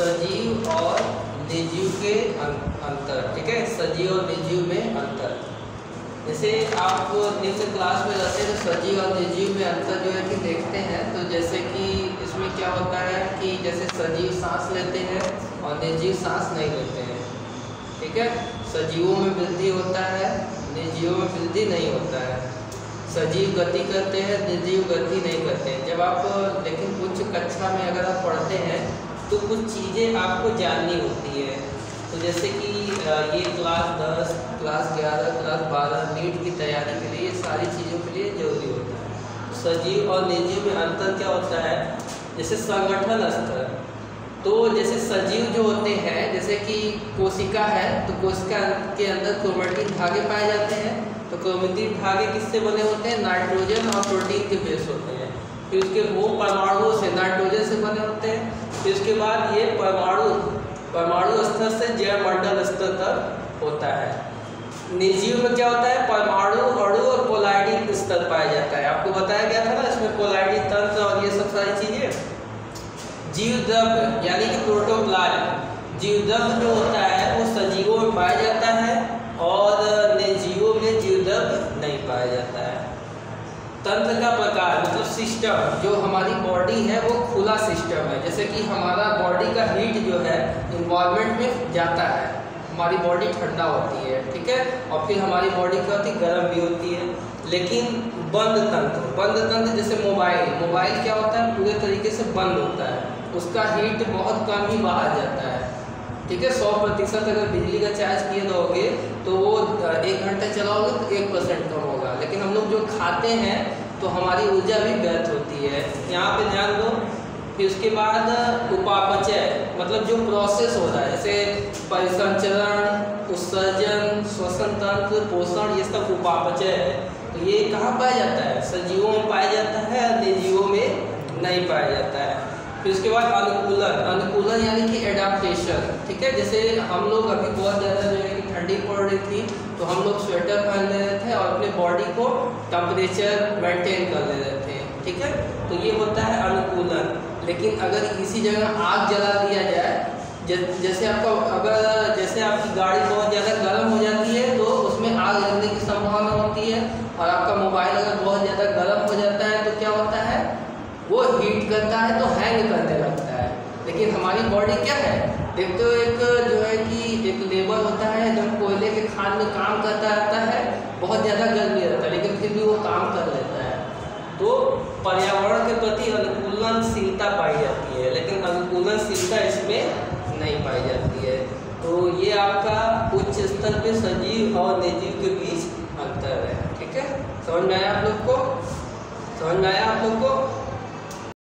सजीव और निर्जीव के अंतर, ठीक है, सजीव और निर्जीव में अंतर। जैसे आप निम्न क्लास में रहते हैं तो सजीव और निर्जीव में अंतर जो है कि देखते हैं। तो जैसे कि इसमें क्या होता है कि जैसे सजीव सांस लेते हैं और निर्जीव सांस नहीं लेते हैं, ठीक है। सजीवों में वृद्धि होता है, निर्जीवों में वृद्धि नहीं होता है। सजीव गति करते हैं, निर्जीव गति नहीं करते हैं। जब आप लेकिन उच्च कक्षा में अगर आप पढ़ते हैं तो कुछ चीज़ें आपको जाननी होती है। तो जैसे कि ये क्लास 10, क्लास 11, क्लास 12 नीट की तैयारी के लिए, सारी चीज़ों के लिए ज़रूरी होता है। सजीव और निर्जीव में अंतर क्या होता है? जैसे संगठन स्तर, तो जैसे सजीव जो होते हैं, जैसे कि कोशिका है तो कोशिका के अंदर क्रोमैटिन धागे पाए जाते हैं। तो क्रोमैटिन धागे किससे बने होते हैं? नाइट्रोजन और प्रोटीन के बेस होते हैं। फिर उसके वो परमाणुओं से, नाइट्रोजन से बने होते हैं। फिर उसके बाद ये परमाणु स्तर से जैव मंडल स्तर तक होता है। निर्जीव में क्या होता है? परमाणु, अणु और कोलाइडी स्तर पाया जाता है। आपको बताया गया था ना इसमें कोलाइडी तंत्र और ये सब सारी चीजें। जीव द्रव्य यानी कि प्रोटोप्लाज्म, जीव द्रव्य जो होता है वो सजीवों में पाया जाता है और निर्जीवों में जीव द्रव्य नहीं पाया जाता है। तंत्र का प्रकार मतलब सिस्टम, जो हमारी बॉडी है वो खुला सिस्टम है। जैसे कि हमारा बॉडी का हीट जो है इन्वायरमेंट में जाता है, हमारी बॉडी ठंडा होती है, ठीक है, और फिर हमारी बॉडी क्या होती है? गर्म भी होती है। लेकिन बंद तंत्र जैसे मोबाइल क्या होता है? पूरे तरीके से बंद होता है, उसका हीट बहुत कम ही बाहर जाता है, ठीक है। 100% अगर बिजली का चार्ज किए दोगे तो वो 1 घंटा चलाओगे तो 1% कम होगा। लेकिन हम लोग जो खाते हैं तो हमारी ऊर्जा भी व्यर्थ होती है, यहाँ पे ध्यान दो। फिर उसके बाद उपापचय मतलब जो प्रोसेस हो रहा है, जैसे परिसंचरण, उत्सर्जन, श्वसन तंत्र, पोषण, ये सब उपापचय है। तो ये कहाँ पाया जाता है? सजीवों में पाया जाता है, निर्जीवों में नहीं पाया जाता है। फिर उसके बाद अनुकूलन यानी कि एडाप्टेशन, ठीक है। जैसे हम लोग अभी बहुत ज़्यादा जो है कि ठंडी पड़ रही थी तो हम लोग स्वेटर पहन ले रहे थे और अपने बॉडी को टेम्परेचर मेंटेन कर ले रहे थे, ठीक है। तो ये होता है अनुकूलन। लेकिन अगर किसी जगह आग जला दिया जाए, जैसे आपकी गाड़ी बहुत ज़्यादा गर्म हो जाती है तो उसमें आग लगने की संभावना होती है। और आपका मोबाइल अगर बहुत ज़्यादा गर्म हो जाता है तो क्या होता है? वो हीट करता है तो हैंग करने लगता है। लेकिन हमारी बॉडी क्या है? देखते हो एक जो है कि एक लेबर होता है जब कोयले के खान में काम करता रहता है, बहुत ज़्यादा गर्मी रहता है लेकिन फिर भी वो काम कर लेता है। तो पर्यावरण के प्रति अनुकूलनशीलता पाई जाती है, लेकिन अनुकूलनशीलता इसमें नहीं पाई जाती है। तो ये आपका उच्च स्तर पे सजीव और निर्जीव के बीच अंतर है, ठीक है। समझ में आया आप लोग को?